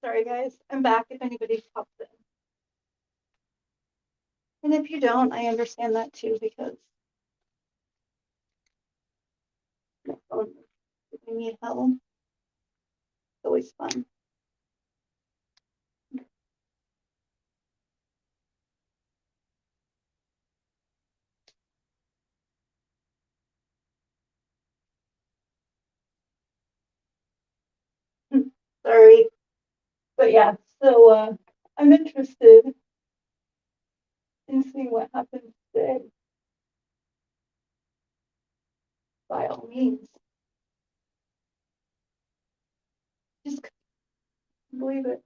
Sorry, guys. I'm back if anybody pops in. And if you don't, I understand that too because my phone is giving me hell. It's always fun. Sorry. But yeah, so I'm interested in seeing what happens today. By all means. Just couldn't believe it.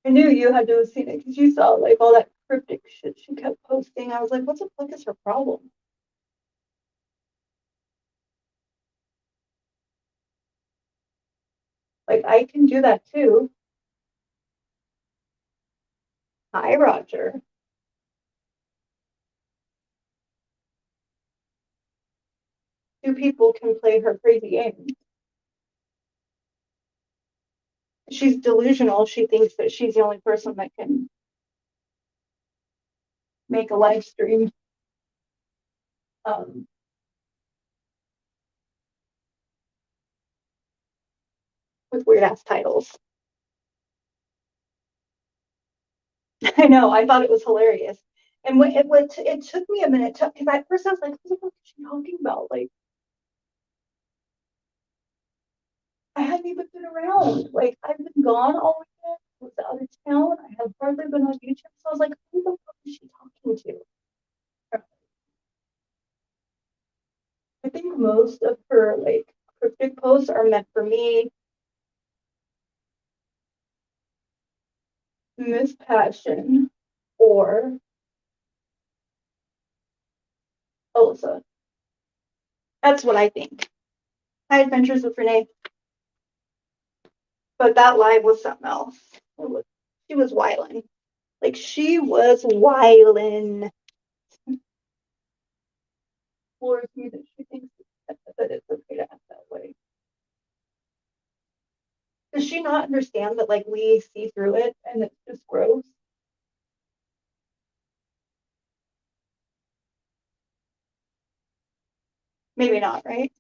I knew you had to have seen it because you saw like all that cryptic shit she kept posting. I was like, what the fuck is her problem? Like, I can do that too. Hi, Roger. Two people can play her crazy game. She's delusional. She thinks that she's the only person that can make a live stream um, with weird ass titles. I know. I thought it was hilarious. And when it took me a minute to, because at first I was like, what the fuck is she talking about? Like, I hadn't even been around. Like, I've been gone all weekend. I was out of town. I have hardly been on YouTube. So I was like, who the fuck is she talking to? I think most of her like cryptic posts are meant for me. Miss Passion or Alyssa. That's what I think. High Adventures with Renee. But that live was something else. She was wildin'. Like she was wildin'. Floors me that she thinks that it's okay to act that way. Does she not understand that like we see through it and it's just gross? Maybe not, right?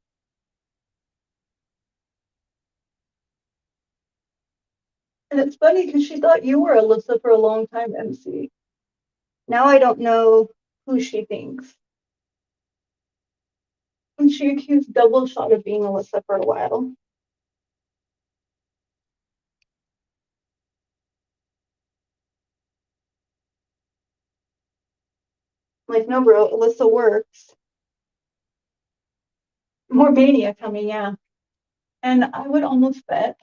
And it's funny because she thought you were Alyssa for a long time, MC. Now I don't know who she thinks. And she accused Double Shot of being Alyssa for a while. Like, no, bro, Alyssa works. More mania coming, yeah. And I would almost bet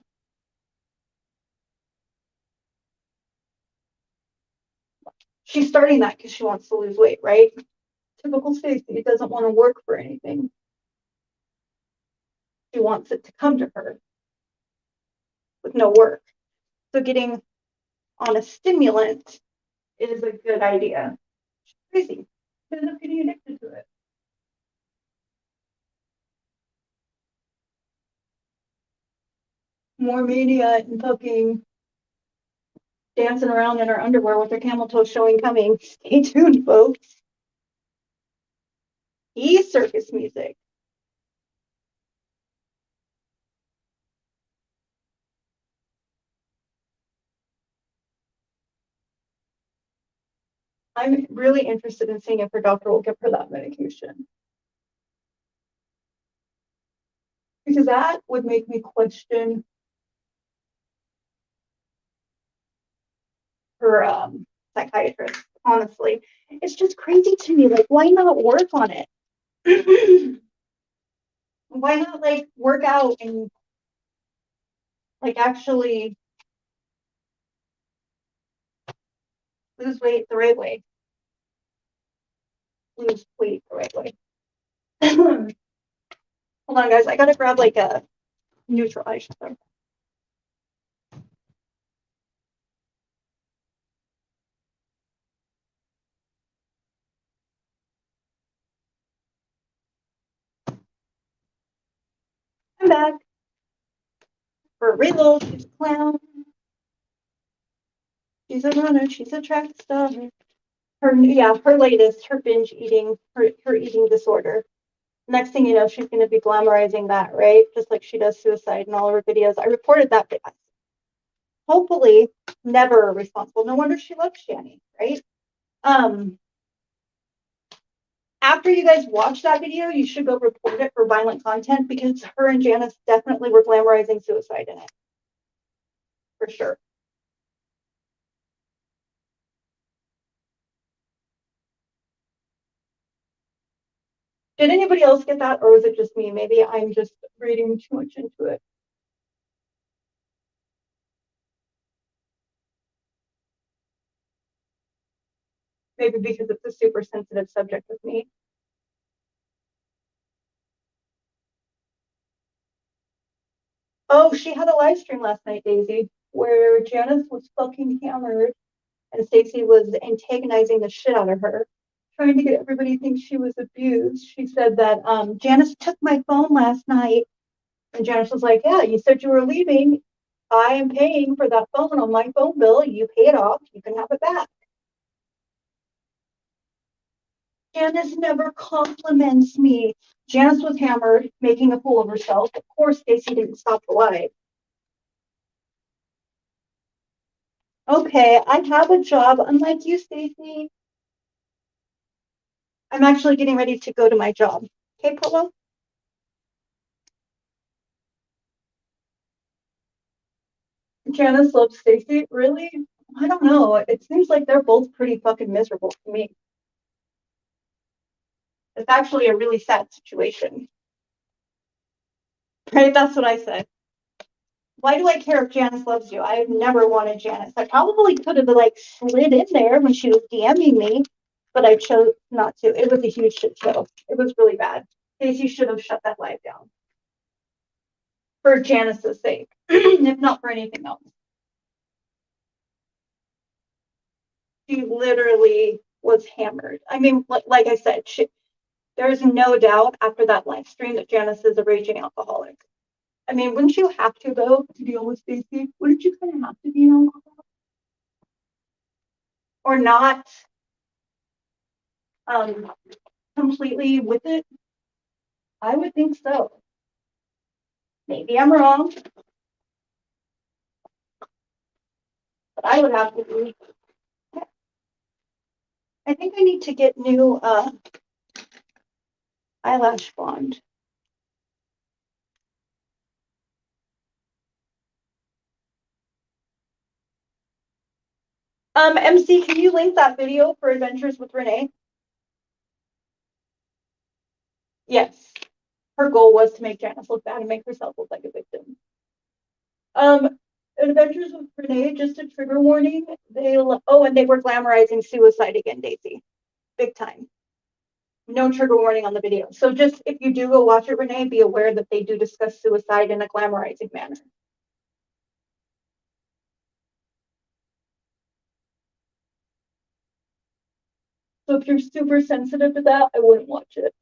she's starting that because she wants to lose weight, right? Typical Stacey doesn't want to work for anything. She wants it to come to her with no work. So getting on a stimulant is a good idea. She's crazy. She ends up getting addicted to it. More media and fucking dancing around in her underwear with her camel toe showing coming. Stay tuned, folks. Circus music. I'm really interested in seeing if her doctor will give her that medication. Because that would make me question her psychiatrist, honestly. It's just crazy to me. Like, why not work on it? Why not like work out and like actually lose weight the right way? Lose weight the right way. Hold on, guys. I gotta grab like a neutral eyeshadow. I'm back for reload. She's a clown. She's a runner. She's a track star. Her latest, her binge eating, her eating disorder. Next thing you know, she's going to be glamorizing that, right? Just like she does suicide in all of her videos. I reported that, but hopefully never responsible. No wonder she loves Shani, right? After you guys watch that video, you should go report it for violent content because her and Janice definitely were glamorizing suicide in it. For sure. Did anybody else get that, or was it just me? Maybe I'm just reading too much into it. Maybe because it's a super sensitive subject with me. Oh, she had a live stream last night, Daisy, where Janice was fucking hammered and Stacey was antagonizing the shit out of her, trying to get everybody to think she was abused. She said that Janice took my phone last night. And Janice was like, yeah, you said you were leaving. I am paying for that phone on my phone bill. You pay it off. You can have it back. Janice never compliments me. Janice was hammered, making a fool of herself. Of course, Stacey didn't stop the live. Okay, I have a job, unlike you, Stacey. I'm actually getting ready to go to my job. Okay, Polo? Janice loves Stacey. Really? I don't know. It seems like they're both pretty fucking miserable to me. It's actually a really sad situation. Right? That's what I said. Why do I care if Janice loves you? I've never wanted Janice. I probably could have like slid in there when she was DMing me, but I chose not to. It was a huge shit show. It was really bad. Stacey should have shut that live down for Janice's sake, if not for anything else. She literally was hammered. I mean, like I said, there's no doubt after that live stream that Janice is a raging alcoholic. I mean, wouldn't you have to though to deal with Stacey? Wouldn't you kind of have to be an alcoholic? Or not um, completely with it? I would think so. Maybe I'm wrong, but I would have to be. I think I need to get new eyelash bond. MC, can you link that video for Adventures with Renee? Yes. Her goal was to make Janice look bad and make herself look like a victim. Adventures with Renee, just a trigger warning. And they were glamorizing suicide again, Daisy. Big time. No trigger warning on the video. So just if you do go watch it, Renee, be aware that they do discuss suicide in a glamorizing manner. So if you're super sensitive to that, I wouldn't watch it.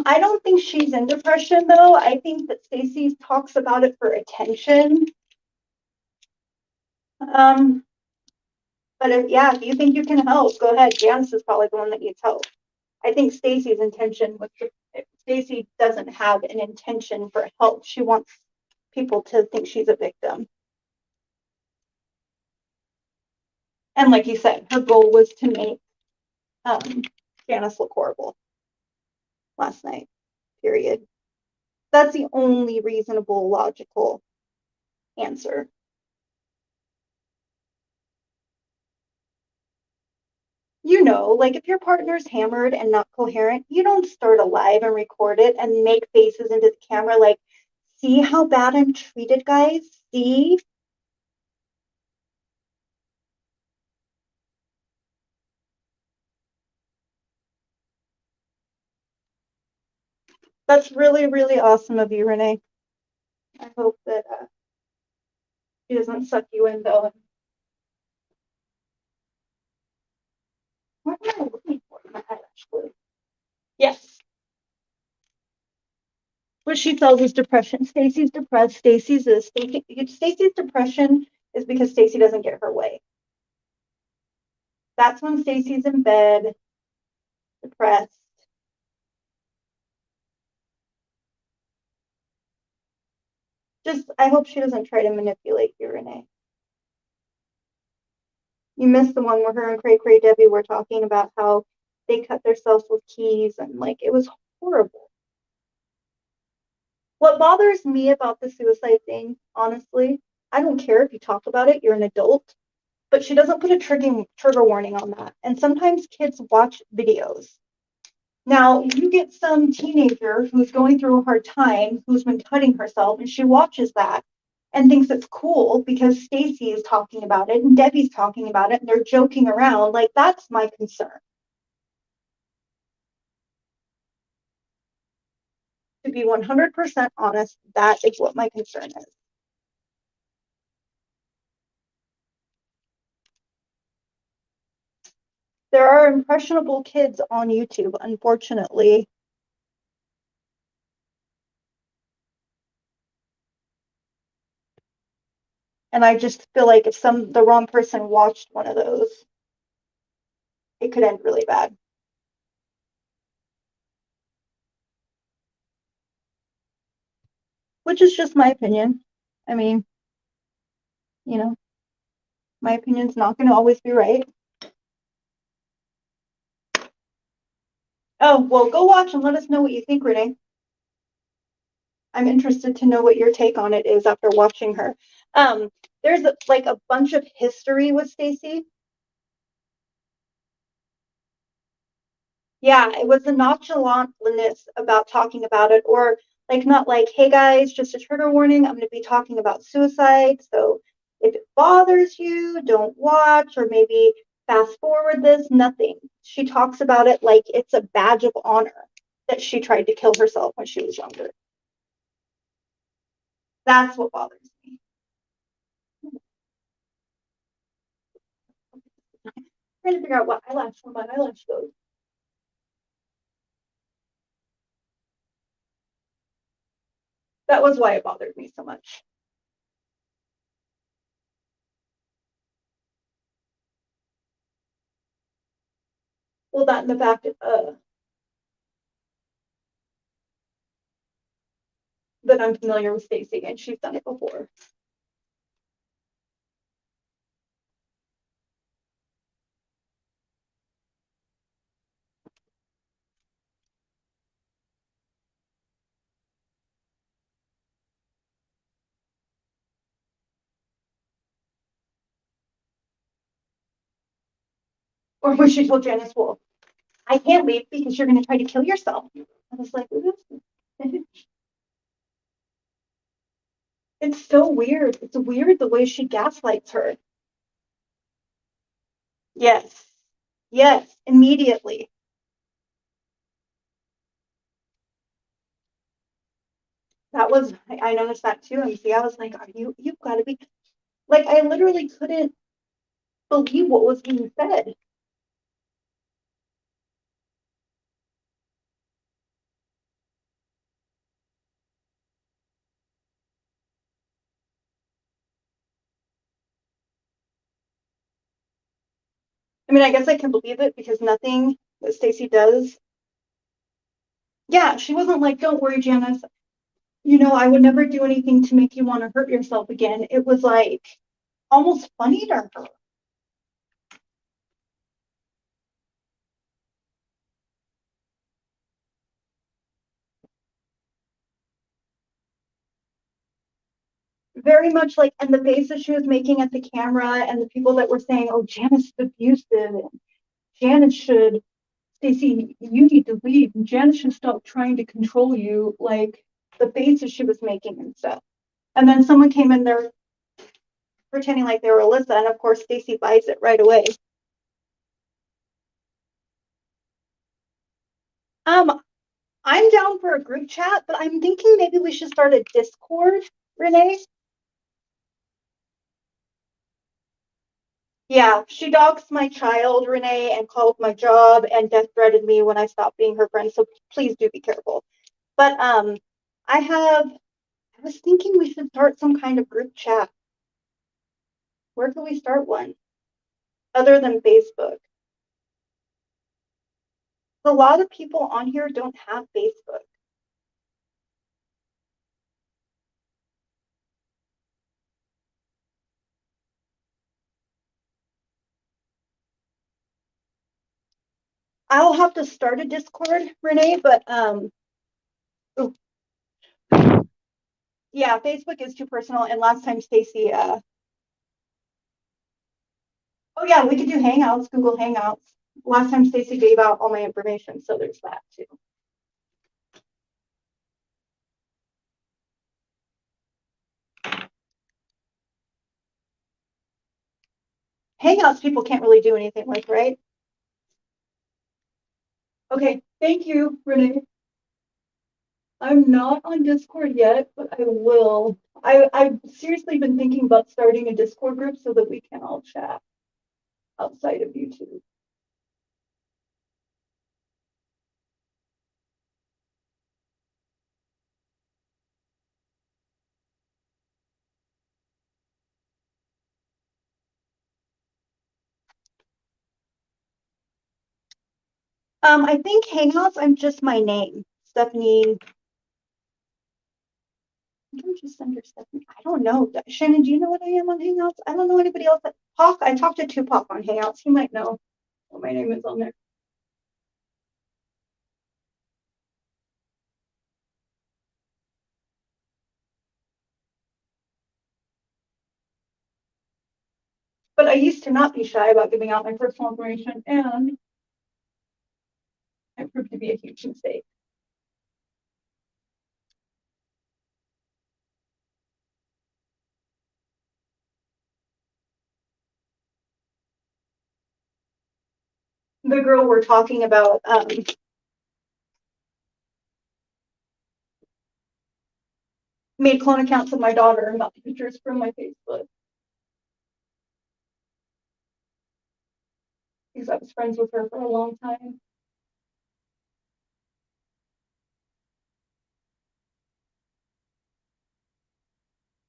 I don't think she's in depression though. I think that Stacey talks about it for attention. But if you think you can help, go ahead. Janice is probably the one that needs help. I think Stacey's intention was Stacey doesn't have an intention for help. She wants people to think she's a victim. And like you said, her goal was to make Janice look horrible last night, period. That's the only reasonable, logical answer. Like if your partner's hammered and not coherent, you don't start a live and record it and make faces into the camera like, see how bad I'm treated, guys? See? That's really, really awesome of you, Renee. I hope that She doesn't suck you in though. What am I looking for in my eyelash glue? Yes. What she sells is depression. Stacy's depressed. Stacy's depression is because Stacy doesn't get her way. That's when Stacy's in bed, depressed. Just, I hope she doesn't try to manipulate you, Renee. You missed the one where her and Cray Cray Debbie were talking about how they cut themselves with keys and like it was horrible. What bothers me about the suicide thing, honestly, I don't care if you talk about it, you're an adult, but she doesn't put a trigger warning on that. And sometimes kids watch videos. Now, you get some teenager who's going through a hard time, who's been cutting herself, and she watches that and thinks it's cool because Stacy is talking about it and Debbie's talking about it and they're joking around. Like, that's my concern. To be 100% honest, that is what my concern is. There are impressionable kids on YouTube, unfortunately. And I just feel like if the wrong person watched one of those, it could end really bad. Which is just my opinion. I mean, you know, my opinion's not going to always be right. Oh, well, go watch and let us know what you think, Renee. I'm interested to know what your take on it is after watching her. There's like a bunch of history with Stacy. Yeah, it was the nonchalantness about talking about it, or like not like, hey guys, just a trigger warning, I'm going to be talking about suicide. So if it bothers you, don't watch, or maybe fast forward this, nothing. She talks about it like it's a badge of honor that she tried to kill herself when she was younger. That's what bothers me. I'm trying to figure out what eyelash where my eyelash goes. That was why it bothered me so much. Well, that and the fact that I'm familiar with Stacy and she's done it before. Or when she told Janice, well, I can't leave because you're going to try to kill yourself. I was like, it's so weird. It's weird the way she gaslights her. Yes. Yes. Immediately. That was, I noticed that too. And see, I was like, you've got to be, like, I literally couldn't believe what was being said. I mean, I guess I can believe it because nothing that Stacy does. Yeah, she wasn't like, don't worry, Janice. I would never do anything to make you want to hurt yourself again. It was like almost funny to her. Very much like, and the faces she was making at the camera and the people that were saying, oh, Janice is abusive and Janice should, Stacy, you need to leave and Janice should stop trying to control you, like the faces she was making and stuff. And then someone came in there pretending like they were Alyssa, and of course Stacy buys it right away. Um, I'm down for a group chat, but I'm thinking maybe we should start a Discord, Renee. Yeah, she doxed my child, Renee, and called my job and death threatened me when I stopped being her friend. So please do be careful. But I was thinking we should start some kind of group chat. Where can we start one other than Facebook? A lot of people on here don't have Facebook. I'll have to start a Discord, Renee, but ooh, yeah, Facebook is too personal. And last time Stacy, oh yeah, we could do Hangouts, Google Hangouts. Last time Stacy gave out all my information, so there's that too. Hangouts people can't really do anything with, right? Okay, thank you, Renee. I'm not on Discord yet, but I will. I've seriously been thinking about starting a Discord group so that we can all chat outside of YouTube. I think Hangouts, I'm just my name, Stephanie. I think I'm just under Stephanie. I don't know. Shannon, do you know what I am on Hangouts? I don't know anybody else. Hawk, I talked to Tupac on Hangouts. He might know what my name is on there. But I used to not be shy about giving out my personal information, and it proved to be a huge mistake. The girl we're talking about made clone accounts of my daughter and got pictures from my Facebook because I was friends with her for a long time.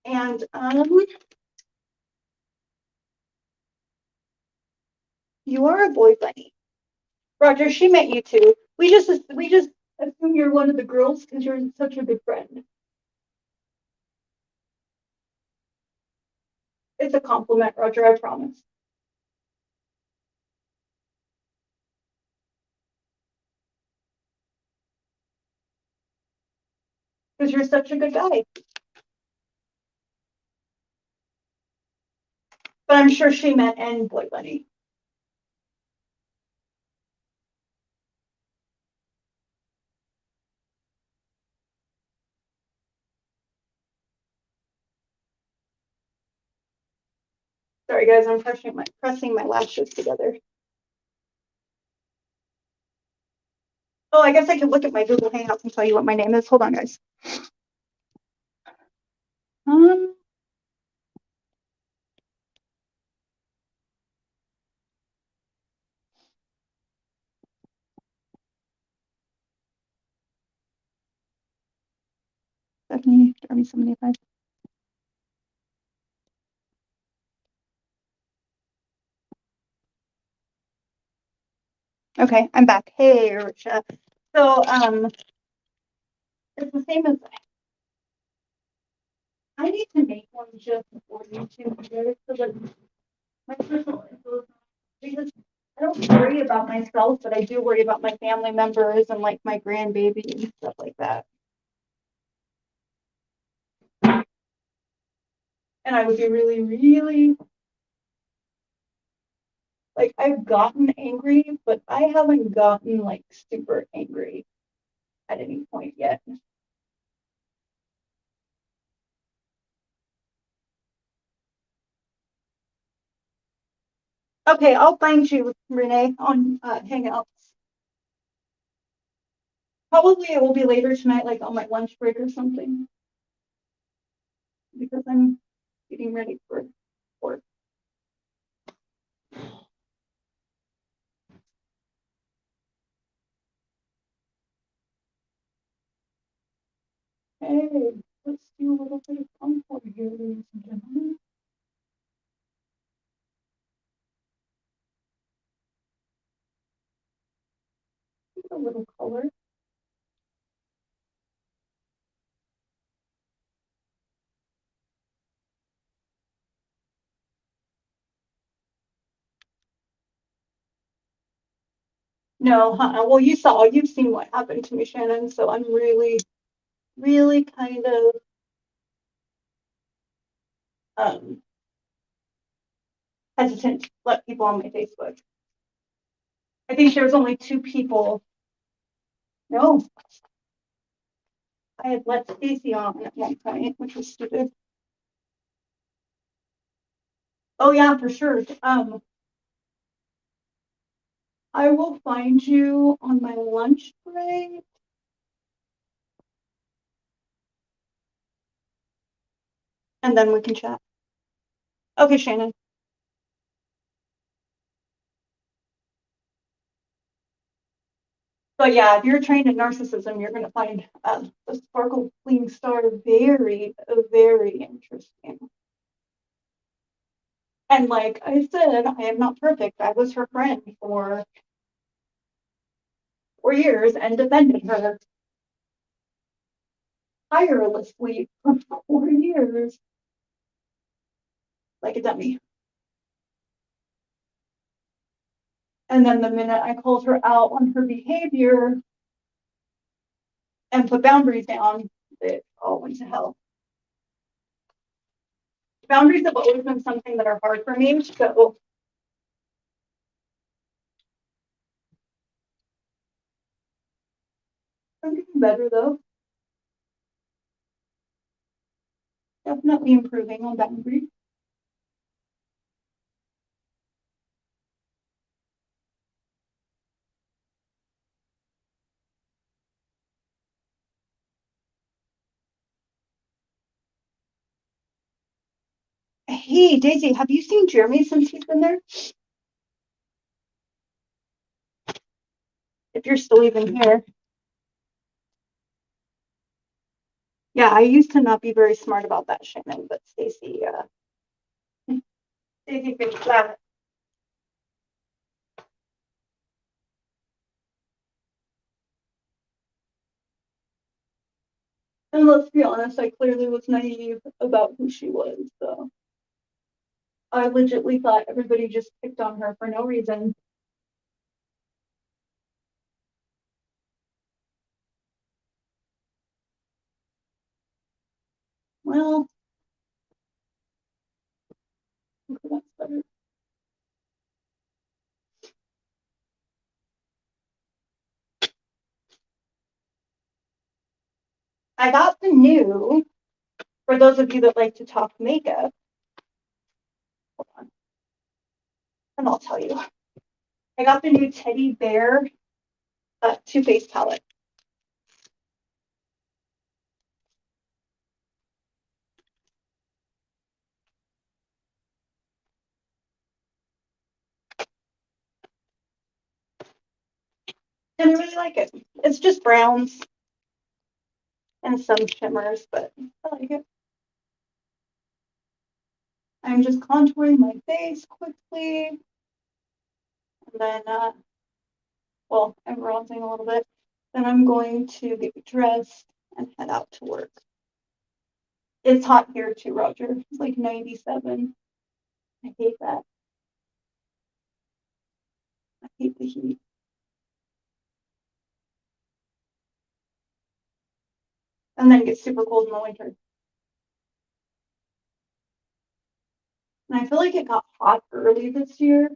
And you are a boy bunny. Roger, she met you too. We just assume you're one of the girls because you're such a good friend. It's a compliment, Roger, I promise. Because you're such a good guy. But I'm sure she meant and boy bunny. Sorry guys, I'm pressing my lashes together. Oh, I guess I can look at my Google Hangouts and tell you what my name is. Hold on, guys. Um, Stephanie, Jeremy 75. Okay, I'm back. Hey, Richa. So, it's the same as I need to make one just for YouTube so that my personal info, because I don't worry about myself, but I do worry about my family members and like my grandbaby and stuff like that. And I would be really, really like I've gotten angry, but I haven't gotten like super angry at any point yet. Okay, I'll find you, Renee, on Hangouts. Probably it will be later tonight, like on my lunch break or something, because I'm getting ready for work. Okay, let's do a little bit of contour here, ladies and gentlemen. A little color. No, well, you've seen what happened to me, Shannon, so I'm really, really kind of hesitant to let people on my Facebook. I think there's only 2 people. No, I had let Stacy on at one point, which was stupid. Oh yeah, for sure. I will find you on my lunch break. And then we can chat. Okay, Shannon. But yeah, if you're trained in narcissism, you're going to find the sparkle clean star very, very interesting. And like I said, I am not perfect. I was her friend for 4 years and defended her tirelessly for 4 years like a dummy. And then the minute I called her out on her behavior and put boundaries down, it all went to hell. Boundaries have always been something that are hard for me, so I'm getting better though. Definitely improving on boundaries. Hey, Daisy, have you seen Jeremy since he's been there? If you're still even here. Yeah, I used to not be very smart about that, Shannon, but Stacy fixed that. And let's be honest, I clearly was naive about who she was, so I legitimately thought everybody just picked on her for no reason. Well, that's better. I got the new, for those of you that like to talk makeup, hold on, and I'll tell you. I got the new Teddy Bear Too Faced palette. And I really like it. It's just browns and some shimmers, but I like it. I'm just contouring my face quickly. And then, well, I'm bronzing a little bit. Then I'm going to get dressed and head out to work. It's hot here too, Roger. It's like 97. I hate that. I hate the heat. And then it gets super cold in the winter. And I feel like it got hot early this year.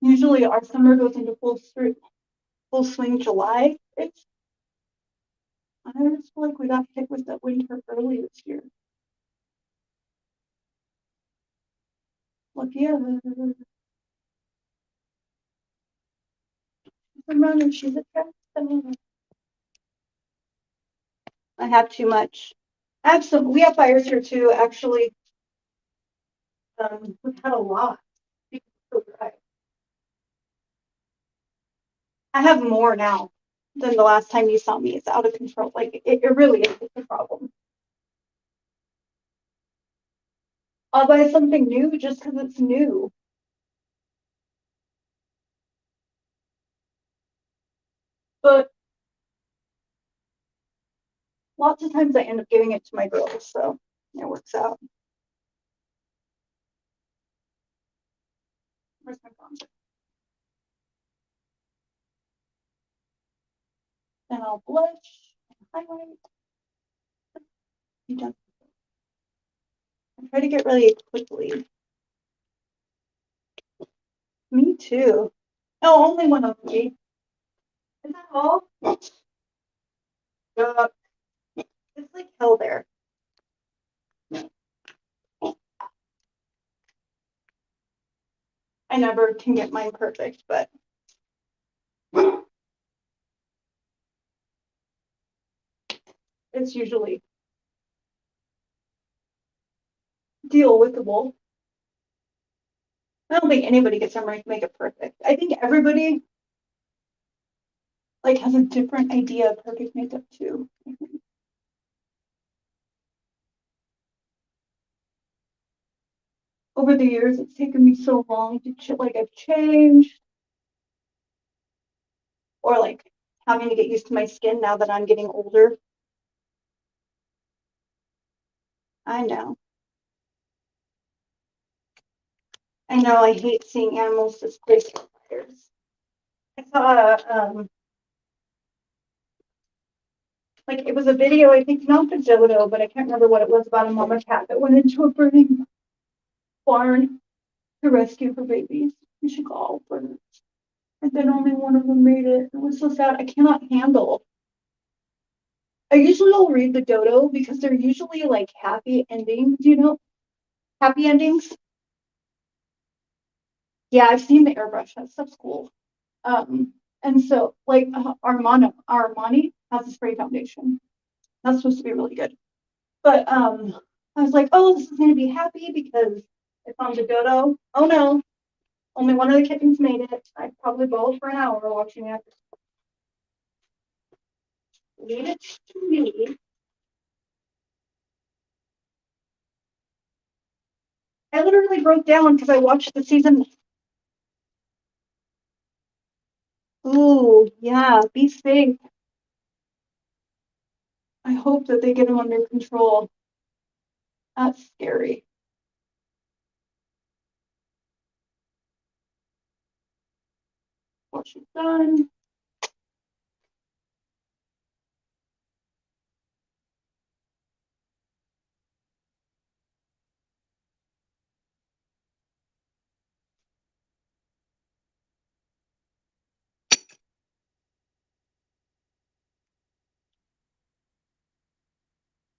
Usually our summer goes into full swing July. I just feel like we got hit with that winter early this year. Look, yeah. She's a runner. She's a track star. I have too much. We have fires here too, actually. We've had a lot. I have more now. than the last time you saw me. It's out of control. Like it really is a problem. I'll buy something new just because it's new. But lots of times I end up giving it to my girls, so it works out. Where's my phone? Then I'll blush and highlight. Done. I try to get ready quickly. Me too. Oh, only one of me. Is that all? It's like hell there. I never can get mine perfect, but it's usually deal with the wool. I don't think anybody gets their makeup perfect. I think everybody like has a different idea of perfect makeup too. Over the years, it's taken me so long to like I've changed, or like having to get used to my skin now that I'm getting older. I know. I know. I hate seeing animals displaced by fires. I saw like it was a video, I think not the dodo, but I can't remember what it was, about a mama cat that went into a burning barn to rescue her babies. And she got all burnt. And then only one of them made it. It was so sad. I cannot handle. I usually will read the dodo because they're usually like happy endings, you know? Happy endings. Yeah, I've seen the airbrush. That stuff's cool. And so like Armani has a spray foundation. That's supposed to be really good. But I was like, oh, this is gonna be happy because I found a dodo. Oh no, only one of the kittens made it. I probably bawled for an hour watching it. Leave it to me. I literally broke down because I watched the season. Ooh, yeah, be safe. I hope that they get him under control. That's scary. What she's done.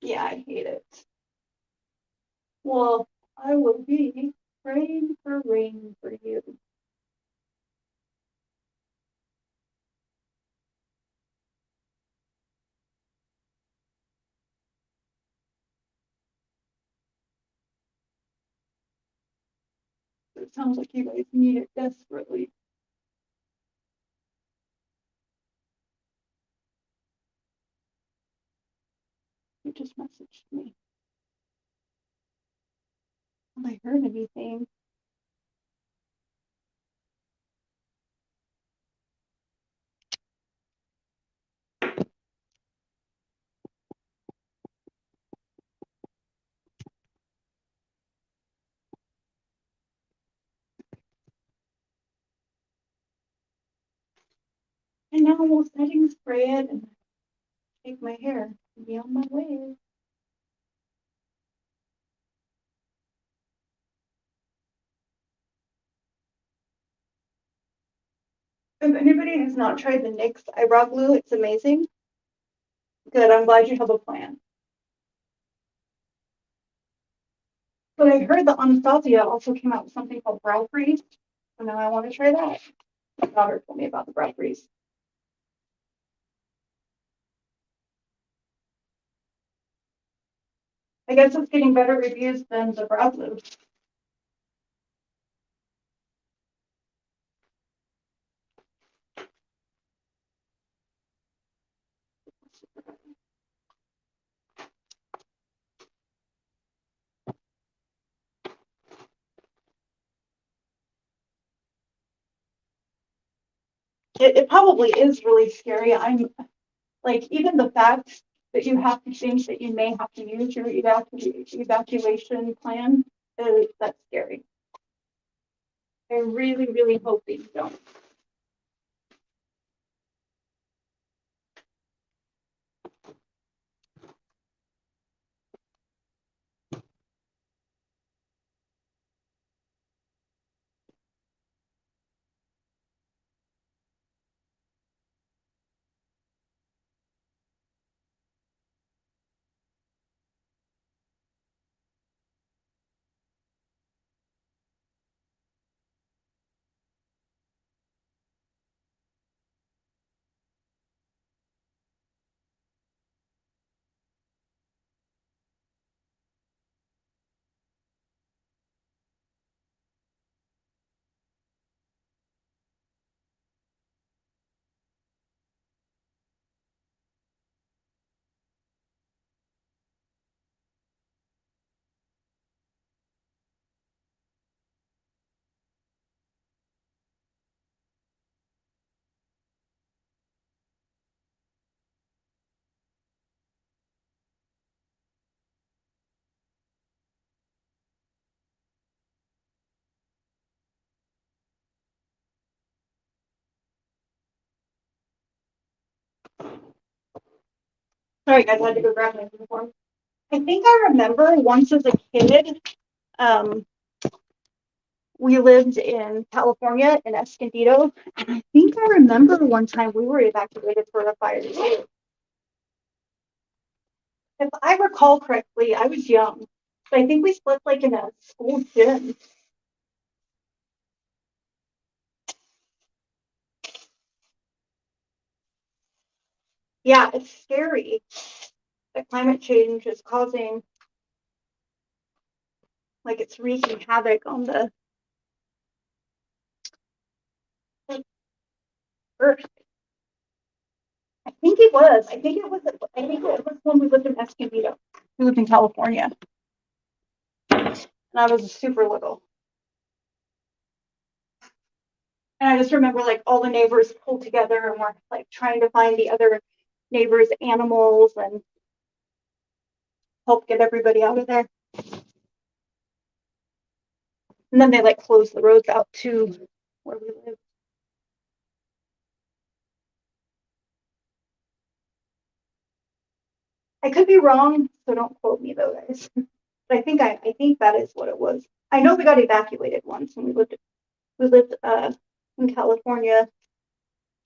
Yeah, I hate it. Well, I will be praying for rain for you. It sounds like you guys need it desperately. You just messaged me. Have I heard anything? And now we'll setting spray it and take my hair and be on my way. If anybody has not tried the NYX eyebrow glue, it's amazing. Good, I'm glad you have a plan. But I heard that Anastasia also came out with something called Brow Freeze. So now I want to try that. My daughter told me about the Brow Freeze. I guess it's getting better reviews than the brow glue. It probably is really scary. I'm like, even the fact that you have to think that you may have to use your evacuation plan, that's scary. I really, really hope that you don't. Sorry, guys, I had to go grab my uniform. I think I remember once as a kid, um, we lived in California in Escondido, and I think I remember one time we were evacuated for a fire. If I recall correctly, I was young, but I think we slept like in a school gym. Yeah, it's scary that climate change is causing, like, it's wreaking havoc on the earth. I think it was. I think it was. I think it was when we lived in Escondido. We lived in California, and I was super little. And I just remember like all the neighbors pulled together and were like trying to find the other neighbors' animals and help get everybody out of there. And then they like closed the roads out to where we live. I could be wrong, so don't quote me though, guys. But I think that is what it was. I know we got evacuated once when we lived in California,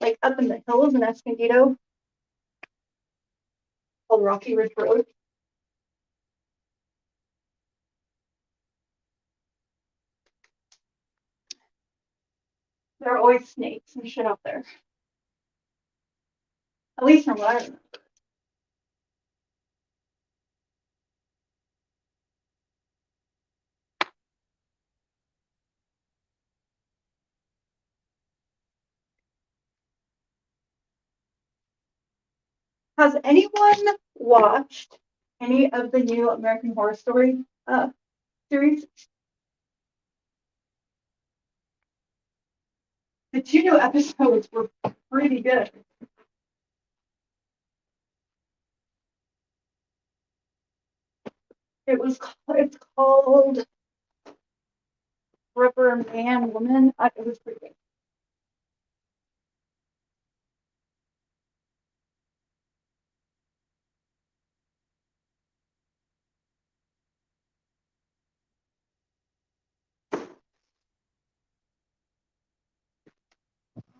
like up in the hills in Escondido, called Rocky Ridge Road. There are always snakes and shit out there. At least from what I remember. Has anyone watched any of the new American Horror Story series? The two new episodes were pretty good. It's called Rubber Man Woman. It was pretty good.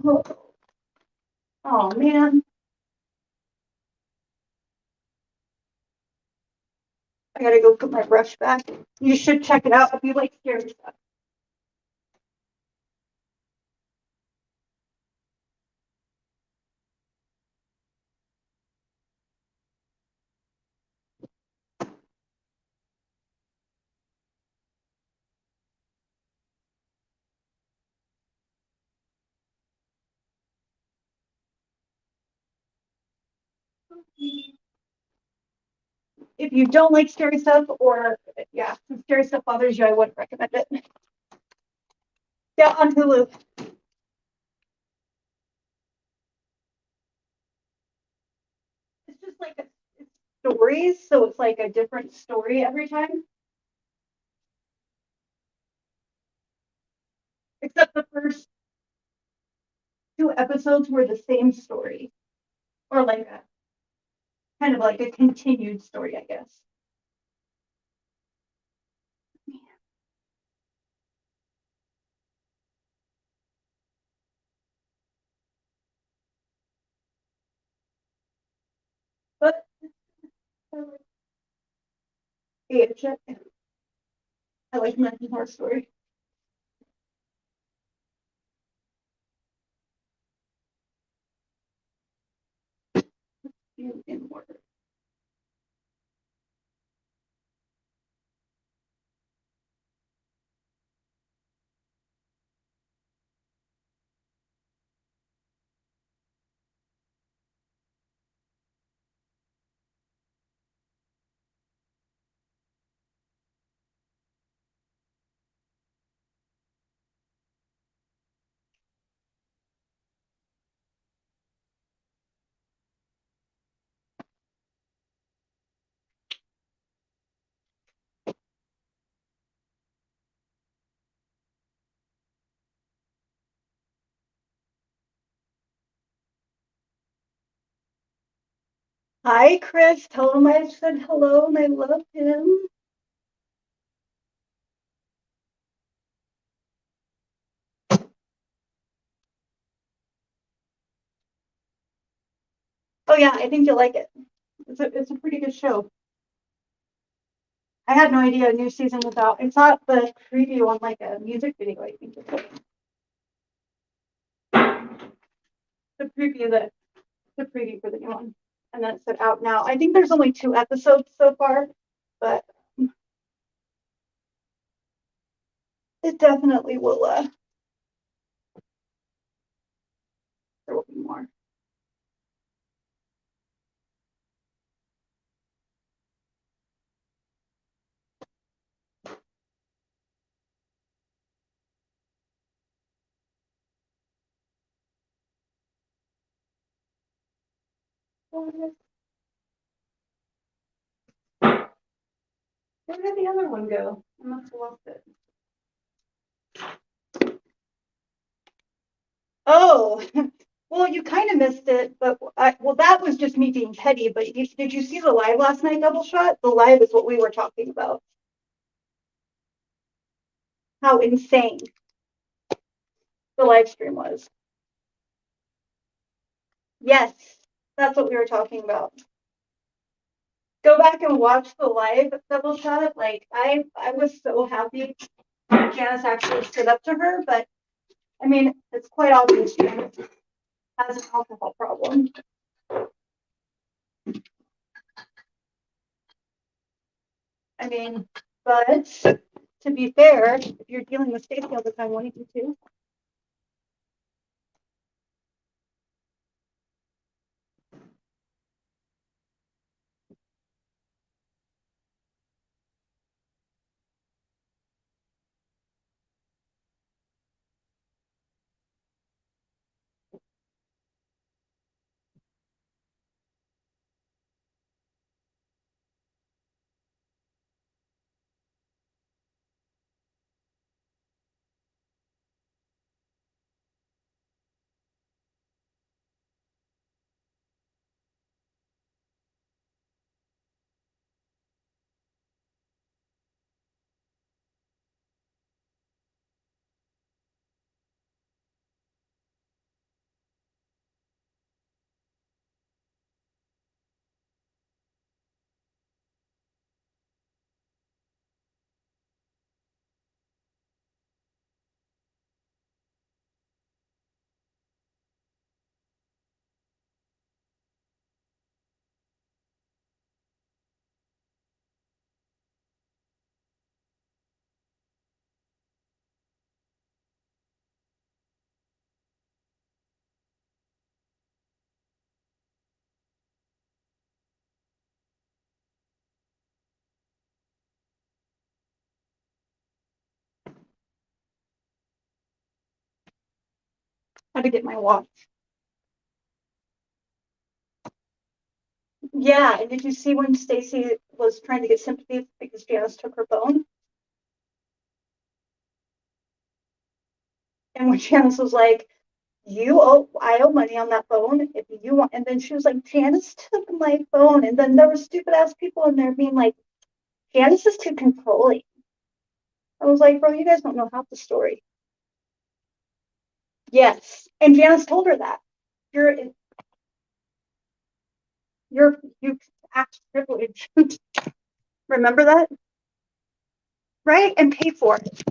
Oh, oh man, I gotta go put my brush back. You should check it out if you like scary stuff. If you don't like scary stuff, or yeah, if scary stuff bothers you, I wouldn't recommend it. Yeah, on Hulu. It's just like it's stories, so it's like a different story every time. Except the first two episodes were the same story, or like a kind of like a continued story, I guess. But yeah, I like American Horror Story. In order. Hi, Chris. Tell him I said hello and I love him. Oh yeah, I think you'll like it. It's a pretty good show. I had no idea a new season was out. I saw the preview on like a music video, I think. The preview that the preview for the new one. And then it said out now. I think there's only 2 episodes so far, but it definitely will there will be more. Where did the other one go? I must have lost it. Oh, well, you kind of missed it, but well, that was just me being petty. But did you see the live last night, Double Shot? The live is what we were talking about. How insane the live stream was. Yes, that's what we were talking about. Go back and watch the live Double Shot. Like I was so happy Janice actually stood up to her, but I mean, it's quite obvious she has an alcohol problem. I mean, but to be fair, if you're dealing with Stacey all the time, why don't you too? Had to get my watch. Yeah, and did you see when Stacy was trying to get sympathy because Janice took her phone? And when Janice was like, I owe money on that phone if you want. And then she was like, Janice took my phone. And then there were stupid ass people in there being like, Janice is too controlling. I was like, bro, you guys don't know half the story. Yes. And Janice told her that. You act privileged. Remember that? Right? And pay for it.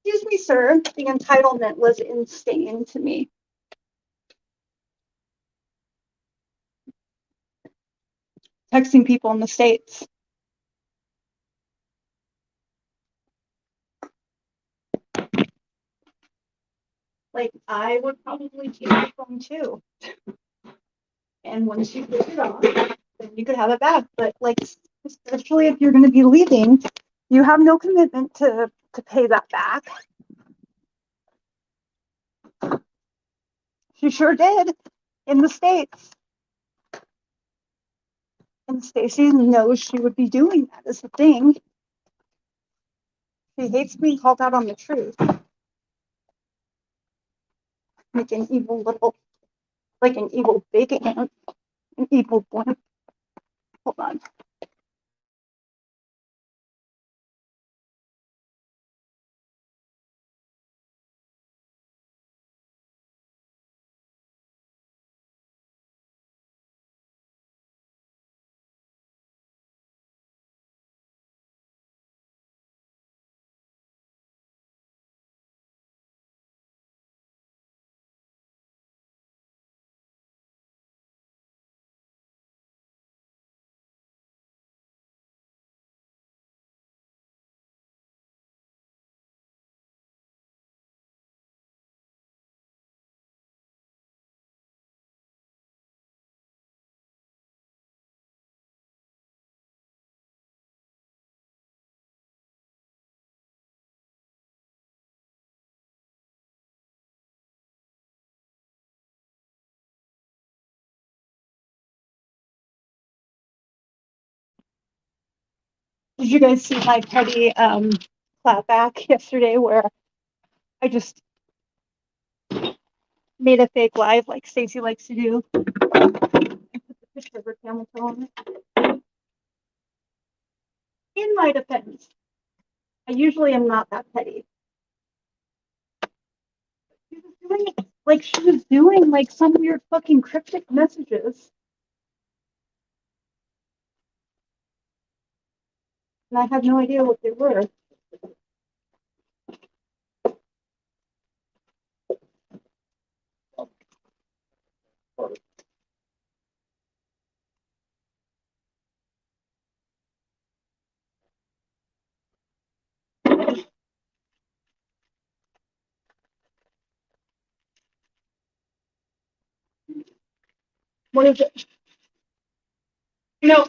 Excuse me, sir. The entitlement was insane to me. Texting people in the States. Like, I would probably keep my phone too. And once you put it off, then you could have it back. But, like, especially if you're going to be leaving, you have no commitment to pay that back. She sure did in the States. And Stacy knows she would be doing that is the thing. She hates being called out on the truth. Like an evil little, like an evil big ant, an evil one. Hold on. Did you guys see my petty clapback yesterday where I just made a fake live like Stacey likes to do and put the picture of her camel toe on it? In my defense, I usually am not that petty. She was doing like some weird fucking cryptic messages. And I had no idea what they were. What is it? No,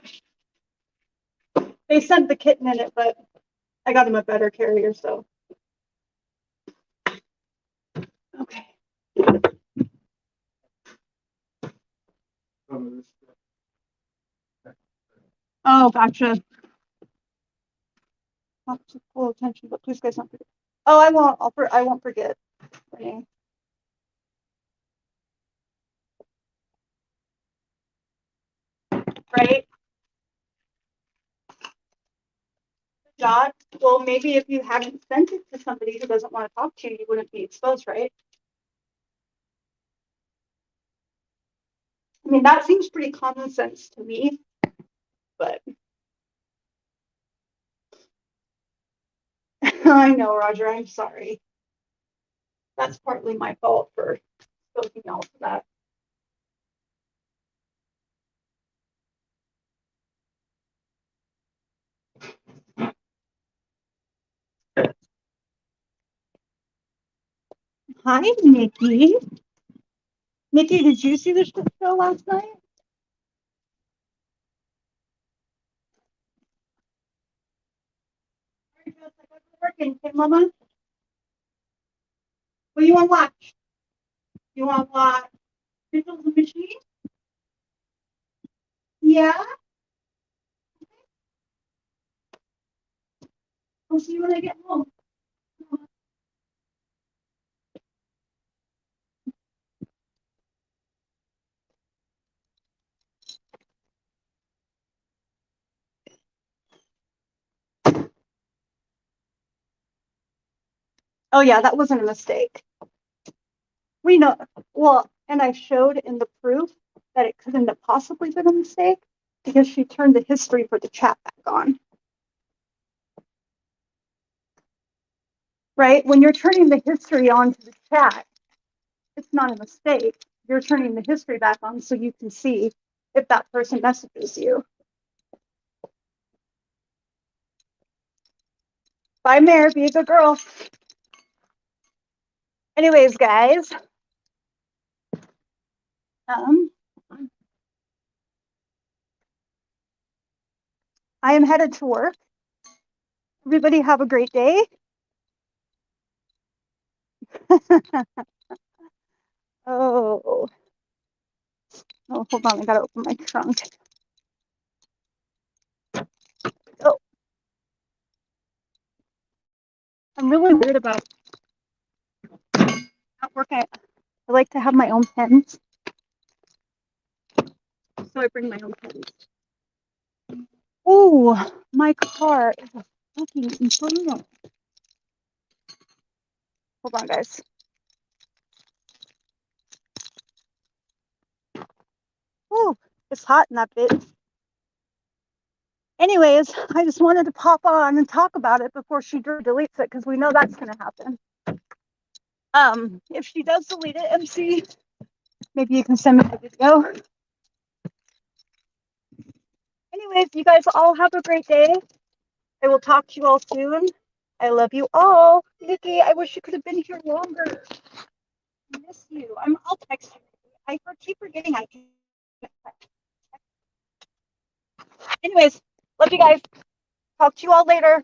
they sent the kitten in it, but I got him a better carrier, so. Okay. Oh, gotcha. Not to full attention, but please guys don't forget. Oh, I won't. I won't forget. Right? Jot. Well, maybe if you hadn't sent it to somebody who doesn't want to talk to you, you wouldn't be exposed, right? I mean, that seems pretty common sense to me, but I know, Roger, I'm sorry. That's partly my fault for exposing y'all to that. Hi, Nikki. Nikki, did you see the show last night? Working, okay, Mama? What do you want to watch? You want to watch Mitchell's the Machine? Yeah? I'll see you when I get home. Oh, yeah, that wasn't a mistake. We know, well, and I showed in the proof that it couldn't have possibly been a mistake because she turned the history for the chat back on. Right? When you're turning the history on to the chat, it's not a mistake. You're turning the history back on so you can see if that person messages you. Bye, Mare. Be a good girl. Anyways, guys. I am headed to work. Everybody have a great day. Oh, hold on. I gotta open my trunk. Oh, I'm really weird about at work. I like to have my own pens, so I bring my own pens. Oh, my car is a fucking inferno. Hold on, guys. Oh, it's hot in that bit. Anyways, I just wanted to pop on and talk about it before she deletes it because we know that's going to happen. If she does delete it, MC, maybe you can send me the video. Anyways, you guys all have a great day. I will talk to you all soon. I love you all. Nikki, I wish you could have been here longer. I miss you. I'll text you. I keep forgetting I can. Anyways, love you guys. Talk to you all later.